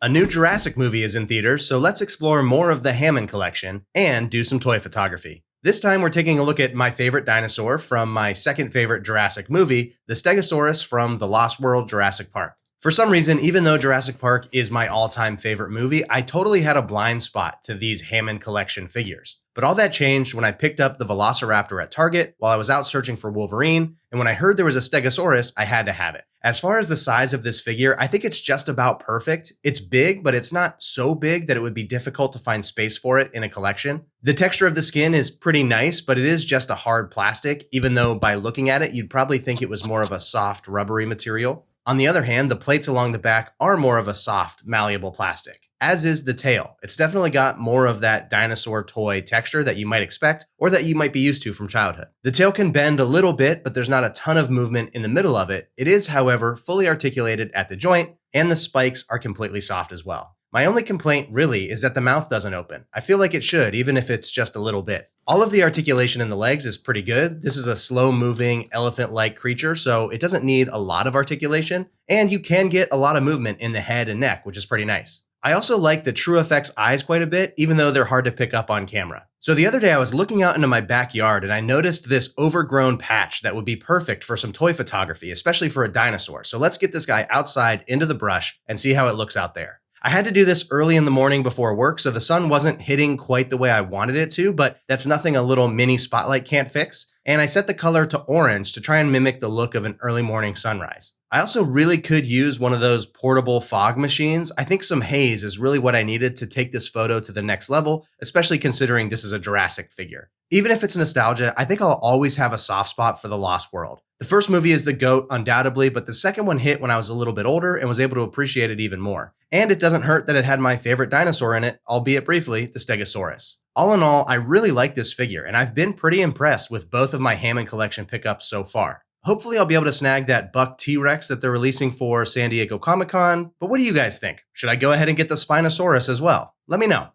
A new Jurassic movie is in theaters, so let's explore more of the Hammond Collection and do some toy photography. This time we're taking a look at my favorite dinosaur from my second favorite Jurassic movie, the Stegosaurus from The Lost World Jurassic Park. For some reason, even though Jurassic Park is my all-time favorite movie, I totally had a blind spot to these Hammond Collection figures. But all that changed when I picked up the Velociraptor at Target while I was out searching for Wolverine, and when I heard there was a Stegosaurus, I had to have it. As far as the size of this figure, I think it's just about perfect. It's big, but it's not so big that it would be difficult to find space for it in a collection. The texture of the skin is pretty nice, but it is just a hard plastic, even though by looking at it, you'd probably think it was more of a soft, rubbery material. On the other hand, the plates along the back are more of a soft, malleable plastic, as is the tail. It's definitely got more of that dinosaur toy texture that you might expect or that you might be used to from childhood. The tail can bend a little bit, but there's not a ton of movement in the middle of it. It is, however, fully articulated at the joint, and the spikes are completely soft as well. My only complaint really is that the mouth doesn't open. I feel like it should, even if it's just a little bit. All of the articulation in the legs is pretty good. This is a slow-moving, elephant-like creature, so it doesn't need a lot of articulation, and you can get a lot of movement in the head and neck, which is pretty nice. I also like the True Effects eyes quite a bit, even though they're hard to pick up on camera. So the other day I was looking out into my backyard and I noticed this overgrown patch that would be perfect for some toy photography, especially for a dinosaur. So let's get this guy outside into the brush and see how it looks out there. I had to do this early in the morning before work, so the sun wasn't hitting quite the way I wanted it to, but that's nothing a little mini spotlight can't fix. And I set the color to orange to try and mimic the look of an early morning sunrise. I also really could use one of those portable fog machines. I think some haze is really what I needed to take this photo to the next level, especially considering this is a Jurassic figure. Even if it's nostalgia, I think I'll always have a soft spot for The Lost World. The first movie is the GOAT, undoubtedly, but the second one hit when I was a little bit older and was able to appreciate it even more. And it doesn't hurt that it had my favorite dinosaur in it, albeit briefly, the Stegosaurus. All in all, I really like this figure, and I've been pretty impressed with both of my Hammond Collection pickups so far. Hopefully I'll be able to snag that buck T-Rex that they're releasing for San Diego Comic-Con, but what do you guys think? Should I go ahead and get the Spinosaurus as well? Let me know.